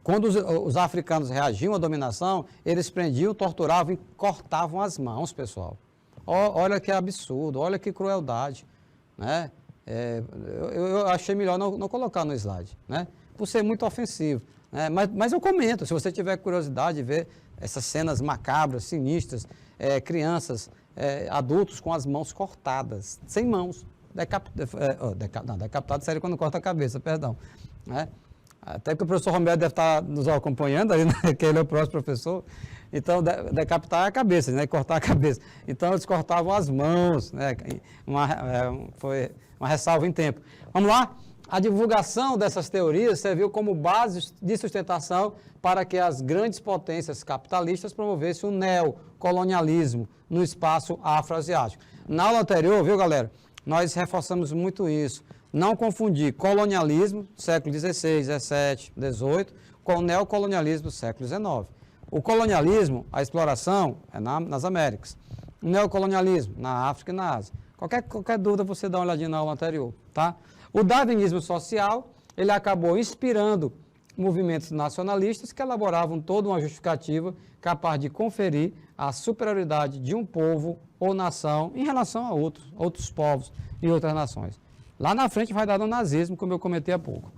quando os africanos reagiam à dominação, eles prendiam, torturavam e cortavam as mãos, pessoal. Olha que absurdo, olha que crueldade, né? Eu achei melhor não colocar no slide, né? Por ser muito ofensivo, né? Mas eu comento, se você tiver curiosidade de ver essas cenas macabras, sinistras, crianças, adultos com as mãos cortadas, sem mãos, decapitado sério quando corta a cabeça, perdão, né? Até que o professor Romero deve estar nos acompanhando, aí, né? Que ele é o próximo professor. Então, decapitar a cabeça, né? Cortar a cabeça. Então, eles cortavam as mãos, né? Foi uma ressalva em tempo. Vamos lá? A divulgação dessas teorias serviu como base de sustentação para que as grandes potências capitalistas promovessem o neocolonialismo no espaço afroasiático. Na aula anterior, viu, galera? Nós reforçamos muito isso. Não confundir colonialismo, século XVI, XVII, XVIII, com o neocolonialismo do século XIX. O colonialismo, a exploração, é nas Américas. O neocolonialismo, na África e na Ásia. Qualquer dúvida, você dá uma olhadinha na aula anterior, tá? O darwinismo social, ele acabou inspirando movimentos nacionalistas que elaboravam toda uma justificativa capaz de conferir a superioridade de um povo ou nação em relação a outros povos e outras nações. Lá na frente vai dar no nazismo, como eu comentei há pouco.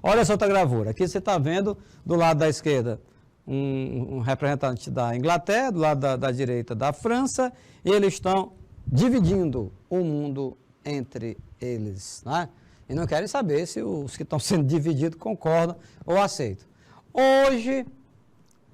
Olha essa outra gravura. Aqui você está vendo, do lado da esquerda, um representante da Inglaterra, do lado da direita da França, e eles estão dividindo o mundo entre eles, né? E não querem saber se os que estão sendo divididos concordam ou aceitam. Hoje,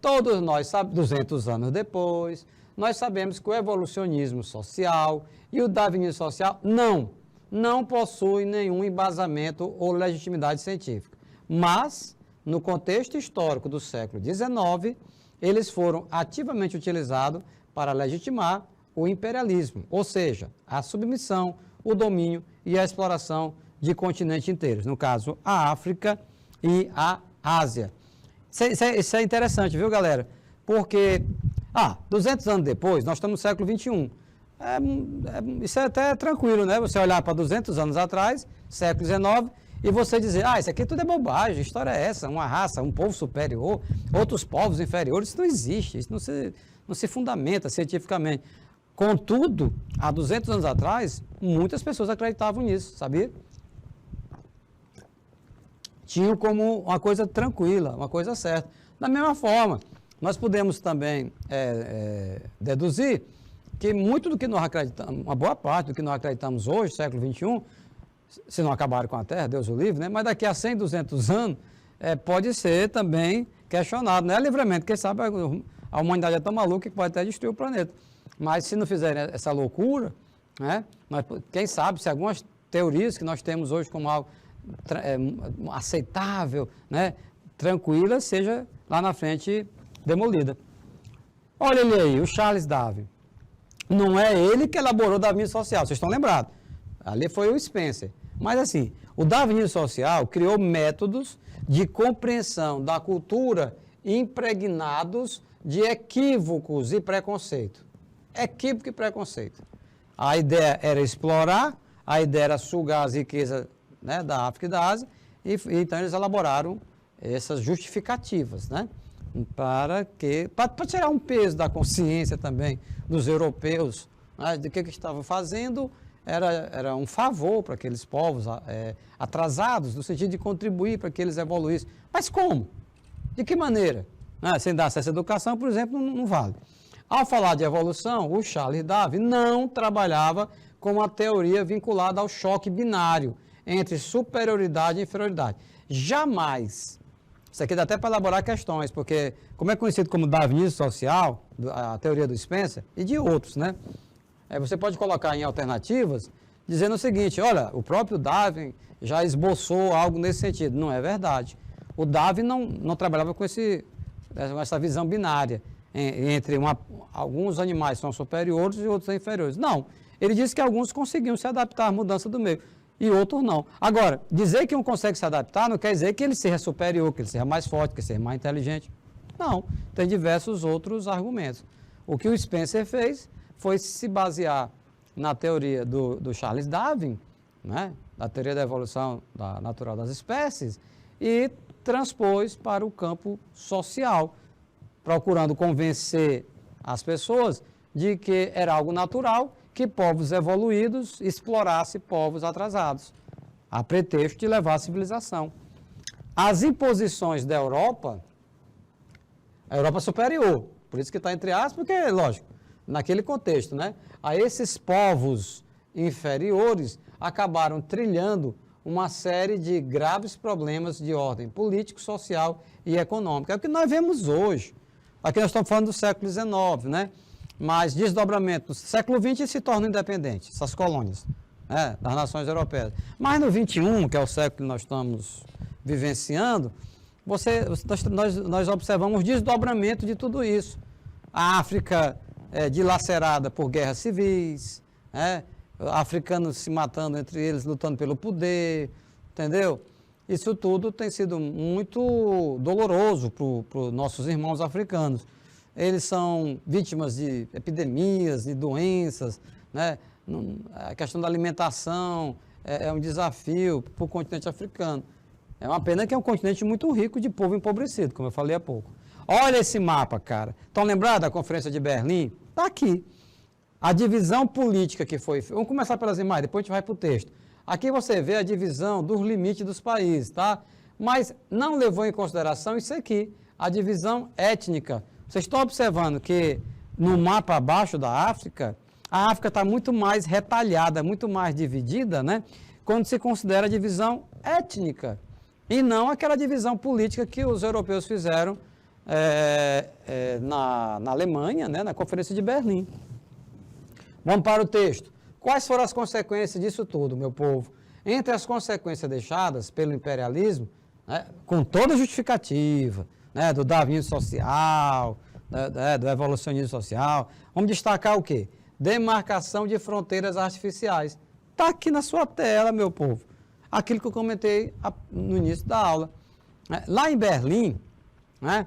todos nós, 200 anos depois, nós sabemos que o evolucionismo social e o darwinismo social não possuem nenhum embasamento ou legitimidade científica. Mas, no contexto histórico do século XIX, eles foram ativamente utilizados para legitimar o imperialismo, ou seja, a submissão, o domínio e a exploração de continentes inteiros, no caso, a África e a Ásia. Isso é interessante, viu, galera? Porque, 200 anos depois, nós estamos no século XXI. Isso é até tranquilo, né? Você olhar para 200 anos atrás, século XIX, e você dizer, isso aqui tudo é bobagem, a história é essa, uma raça, um povo superior, outros povos inferiores, isso não existe, isso não se fundamenta cientificamente. Contudo, há 200 anos atrás, muitas pessoas acreditavam nisso, sabia? Tinham como uma coisa tranquila, uma coisa certa. Da mesma forma, nós podemos também deduzir que muito do que nós acreditamos, uma boa parte do que nós acreditamos hoje, século XXI, se não acabaram com a Terra, Deus o livre, né? Mas daqui a 100, 200 anos, pode ser também questionado. Não é livramento, quem sabe a humanidade é tão maluca que pode até destruir o planeta. Mas se não fizerem essa loucura, né? Quem sabe se algumas teorias que nós temos hoje como algo aceitável, né? Tranquila, seja lá na frente demolida. Olha ele aí, o Charles Darwin. Não é ele que elaborou o darwinismo social, vocês estão lembrados? Ali foi o Spencer. Mas assim, o darwinismo social criou métodos de compreensão da cultura impregnados de equívocos e preconceito. Equívoco e preconceito. A ideia era explorar, a ideia era sugar as riquezas, né, da África e da Ásia, e então eles elaboraram essas justificativas, né? Para tirar um peso da consciência também dos europeus, né, de que estavam fazendo, era um favor para aqueles povos atrasados, no sentido de contribuir para que eles evoluíssem. Mas como? De que maneira? Sem dar acesso à educação, por exemplo, não vale. Ao falar de evolução, o Charles Darwin não trabalhava com uma teoria vinculada ao choque binário entre superioridade e inferioridade. Jamais. Isso aqui dá até para elaborar questões, porque como é conhecido como darwinismo social, a teoria do Spencer, e de outros, né? Você pode colocar em alternativas, dizendo o seguinte, olha, o próprio Darwin já esboçou algo nesse sentido. Não é verdade. O Darwin não trabalhava com essa visão binária, entre alguns animais são superiores e outros são inferiores. Não. Ele disse que alguns conseguiam se adaptar à mudança do meio e outros não. Agora, dizer que um consegue se adaptar não quer dizer que ele seja superior, que ele seja mais forte, que ele seja mais inteligente. Não. Tem diversos outros argumentos. O que o Spencer fez foi se basear na teoria do Charles Darwin, né, da teoria da evolução natural das espécies, e transpôs para o campo social, procurando convencer as pessoas de que era algo natural que povos evoluídos explorassem povos atrasados, a pretexto de levar a civilização. As imposições da Europa, a Europa superior, por isso que está entre aspas, porque, lógico, naquele contexto, né? A esses povos inferiores acabaram trilhando uma série de graves problemas de ordem político, social e econômica. É o que nós vemos hoje. Aqui nós estamos falando do século XIX, né? Mas desdobramento no século XX se tornam independentes, essas colônias, né, das nações europeias. Mas no XXI, que é o século que nós estamos vivenciando, nós observamos desdobramento de tudo isso. A África dilacerada por guerras civis, africanos se matando entre eles, lutando pelo poder, entendeu? Isso tudo tem sido muito doloroso para os nossos irmãos africanos. Eles são vítimas de epidemias, de doenças, né? A questão da alimentação é um desafio para o continente africano. É uma pena que é um continente muito rico de povo empobrecido, como eu falei há pouco. Olha esse mapa, cara. Estão lembrados da Conferência de Berlim? Está aqui. A divisão política que foi... Vamos começar pelas imagens, depois a gente vai para o texto. Aqui você vê a divisão dos limites dos países, tá? Mas não levou em consideração isso aqui, a divisão étnica. Vocês estão observando que no mapa abaixo da África, a África está muito mais retalhada, muito mais dividida, né? Quando se considera a divisão étnica, e não aquela divisão política que os europeus fizeram na Alemanha, né? Na Conferência de Berlim. Vamos para o texto. Quais foram as consequências disso tudo, meu povo? Entre as consequências deixadas pelo imperialismo, né, com toda a justificativa, né, do darwinismo social, do evolucionismo social, vamos destacar o quê? Demarcação de fronteiras artificiais. Está aqui na sua tela, meu povo. Aquilo que eu comentei no início da aula. Lá em Berlim, né,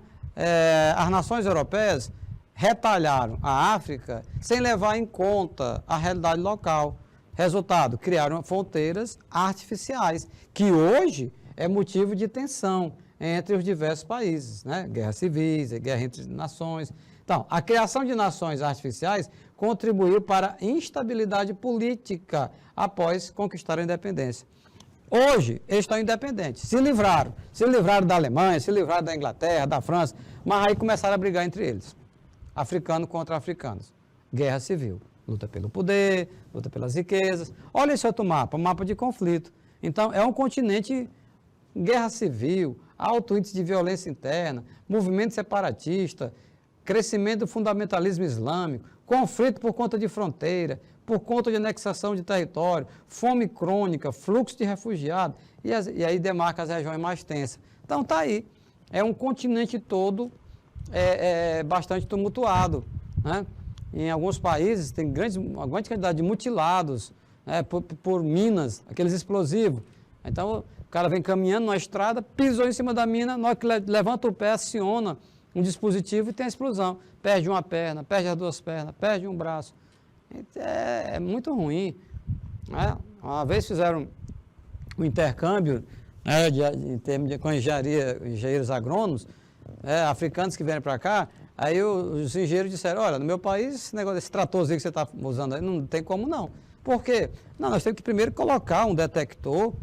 as nações europeias retalharam a África sem levar em conta a realidade local. Resultado, criaram fronteiras artificiais, que hoje é motivo de tensão entre os diversos países, né? Guerras civis, guerra entre nações. Então, a criação de nações artificiais contribuiu para a instabilidade política após conquistar a independência. Hoje, eles estão independentes, se livraram da Alemanha, se livraram da Inglaterra, da França, mas aí começaram a brigar entre eles. Africano contra africanos. Guerra civil. Luta pelo poder, luta pelas riquezas. Olha esse outro mapa, mapa de conflito. Então, é um continente, guerra civil, alto índice de violência interna, movimento separatista, crescimento do fundamentalismo islâmico, conflito por conta de fronteira, por conta de anexação de território, fome crônica, fluxo de refugiados, e aí demarca as regiões mais tensas. Então, está aí. É um continente todo bastante tumultuado, né? Em alguns países tem uma grande quantidade de mutilados, né, por minas, aqueles explosivos. Então o cara vem caminhando na estrada, pisou em cima da mina, na hora que levanta o pé, aciona um dispositivo e tem a explosão. Perde uma perna, perde as duas pernas, perde um braço. É muito ruim, né? Uma vez fizeram um intercâmbio, né, em termos com engenheiros agrônomos, africanos que vêm para cá. Aí os engenheiros disseram, olha, no meu país, esse tratorzinho que você está usando aí, não tem como não. Por quê? Não, nós temos que primeiro colocar um detector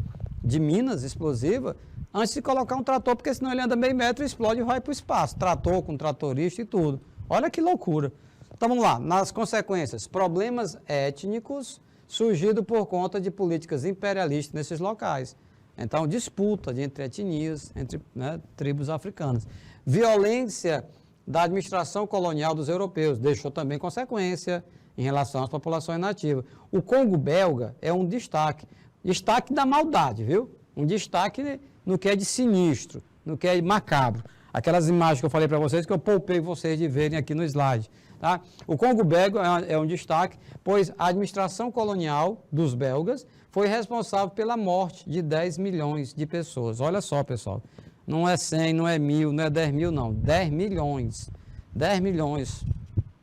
de minas explosivas antes de colocar um trator, porque senão ele anda meio metro e explode e vai para o espaço. Trator com tratorista e tudo. Olha que loucura. Então vamos lá, nas consequências, problemas étnicos surgidos por conta de políticas imperialistas nesses locais. Então, disputa entre etnias, entre, né, tribos africanas. Violência da administração colonial dos europeus, deixou também consequência em relação às populações nativas. O Congo belga é um destaque da maldade, viu? Um destaque no que é de sinistro, no que é de macabro. Aquelas imagens que eu falei para vocês, que eu poupei vocês de verem aqui no slide. Tá? O Congo belga é um destaque, pois a administração colonial dos belgas foi responsável pela morte de 10 milhões de pessoas. Olha só, pessoal. Não é 100, não é 1.000, não é 10 mil, não. 10 milhões. 10 milhões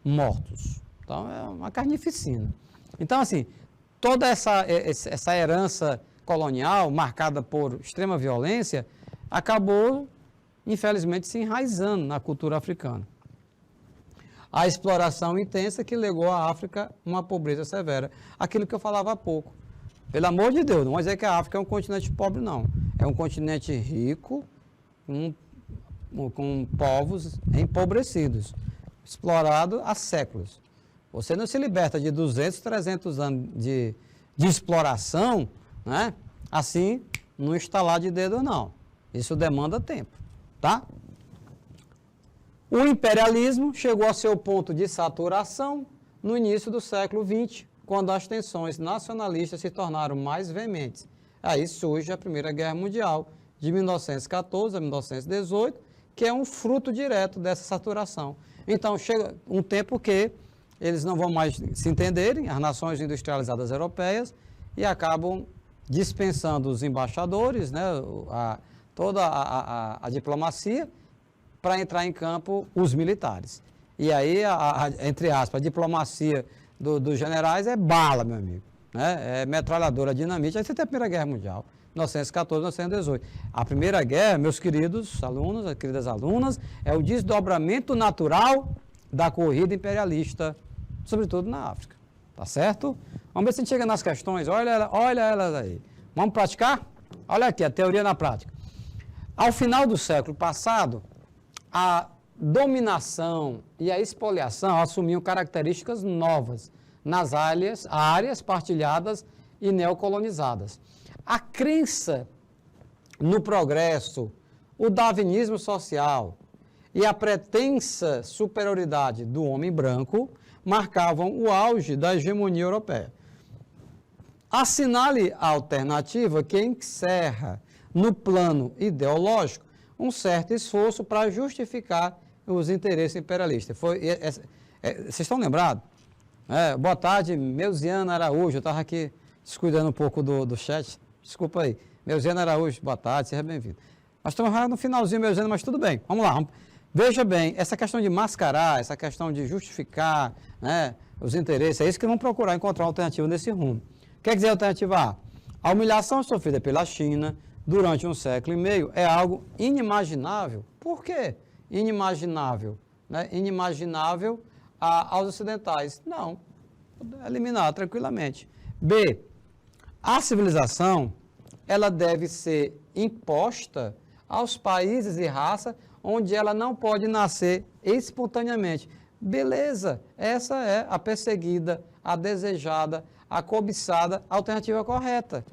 mortos. Então, é uma carnificina. Então, assim, toda essa herança colonial, marcada por extrema violência, acabou, infelizmente, se enraizando na cultura africana. A exploração intensa que legou à África uma pobreza severa. Aquilo que eu falava há pouco. Pelo amor de Deus, não vou dizer que a África é um continente pobre, não. É um continente rico, com povos empobrecidos, explorado há séculos. Você não se liberta de 200, 300 anos de exploração, né? Assim, não estalar de dedo, não. Isso demanda tempo, tá? O imperialismo chegou ao seu ponto de saturação no início do século XX, quando as tensões nacionalistas se tornaram mais veementes. Aí surge a Primeira Guerra Mundial, de 1914 a 1918, que é um fruto direto dessa saturação. Então, chega um tempo que eles não vão mais se entenderem, as nações industrializadas europeias, e acabam dispensando os embaixadores, né, toda a diplomacia, para entrar em campo os militares. E aí, entre aspas, a diplomacia dos generais é bala, meu amigo, né? É metralhadora, dinamite. Aí você tem a Primeira Guerra Mundial, 1914, 1918. A Primeira Guerra, meus queridos alunos, queridas alunas, é o desdobramento natural da corrida imperialista, sobretudo na África. Tá certo? Vamos ver se a gente chega nas questões. Olha elas aí. Vamos praticar? Olha aqui, a teoria na prática. Ao final do século passado, a dominação e a expoliação assumiam características novas nas áreas partilhadas e neocolonizadas. A crença no progresso, o darwinismo social e a pretensa superioridade do homem branco marcavam o auge da hegemonia europeia. Assinale a alternativa que encerra, no plano ideológico, um certo esforço para justificar os interesses imperialistas. Vocês estão lembrados? Boa tarde, Meusiana Araújo. Eu estava aqui descuidando um pouco do chat. Desculpa aí. Meusiana Araújo, boa tarde, seja bem-vindo. Nós estamos no finalzinho, Meusiana, mas tudo bem. Vamos lá. Veja bem, essa questão de mascarar, essa questão de justificar, né, os interesses, é isso que vamos procurar encontrar uma alternativa nesse rumo. Quer dizer, a alternativa A? A humilhação sofrida pela China durante um século e meio é algo inimaginável. Por quê? Inimaginável. Né? Inimaginável aos ocidentais. Não. Eliminar tranquilamente. B. A civilização, ela deve ser imposta aos países e raças onde ela não pode nascer espontaneamente. Beleza, essa é a perseguida, a desejada, a cobiçada alternativa correta.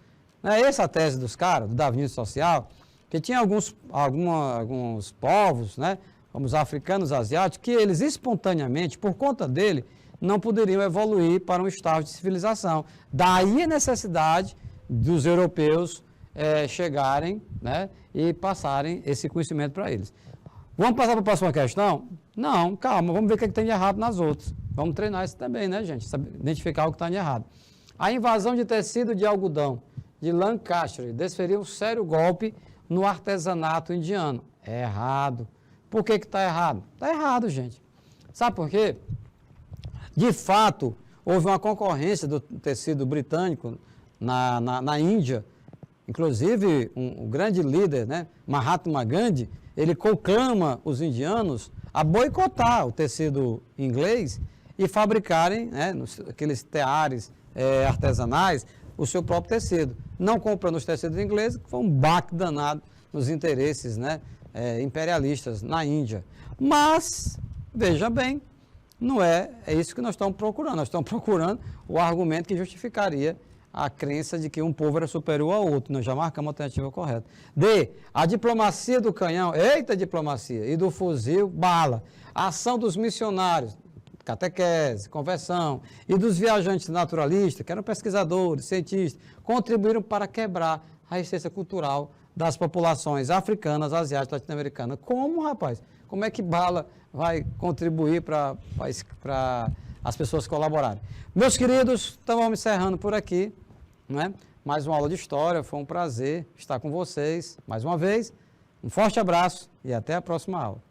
Não é essa a tese dos caras, do darwinismo social, que tinha alguns povos, né, como os africanos, asiáticos, que eles espontaneamente, por conta dele, não poderiam evoluir para um estágio de civilização. Daí a necessidade dos europeus chegarem, né, e passarem esse conhecimento para eles. Vamos passar para a próxima questão? Não, calma, vamos ver o que tem de errado nas outras. Vamos treinar isso também, né, gente? Identificar o que está de errado. A invasão de tecido de algodão de Lancaster desferiu um sério golpe no artesanato indiano. É errado. Por que está errado? Está errado, gente. Sabe por quê? De fato, houve uma concorrência do tecido britânico na Índia. Inclusive, um grande líder, né, Mahatma Gandhi, ele conclama os indianos a boicotar o tecido inglês e fabricarem, né, aqueles teares artesanais, o seu próprio tecido. Não comprando os tecidos ingleses, que foi um baque danado nos interesses, né, imperialistas na Índia. Mas, veja bem, não é isso que nós estamos procurando. Nós estamos procurando o argumento que justificaria a crença de que um povo era superior ao outro. Nós já marcamos a alternativa correta. D. A diplomacia do canhão, eita diplomacia, e do fuzil, bala. A ação dos missionários, catequese, conversão, e dos viajantes naturalistas, que eram pesquisadores, cientistas, contribuíram para quebrar a resistência cultural das populações africanas, asiáticas, latino-americanas. Como, rapaz? Como é que bala vai contribuir para as pessoas colaborarem? Meus queridos, estamos encerrando por aqui, né? Mais uma aula de história, foi um prazer estar com vocês mais uma vez. Um forte abraço e até a próxima aula.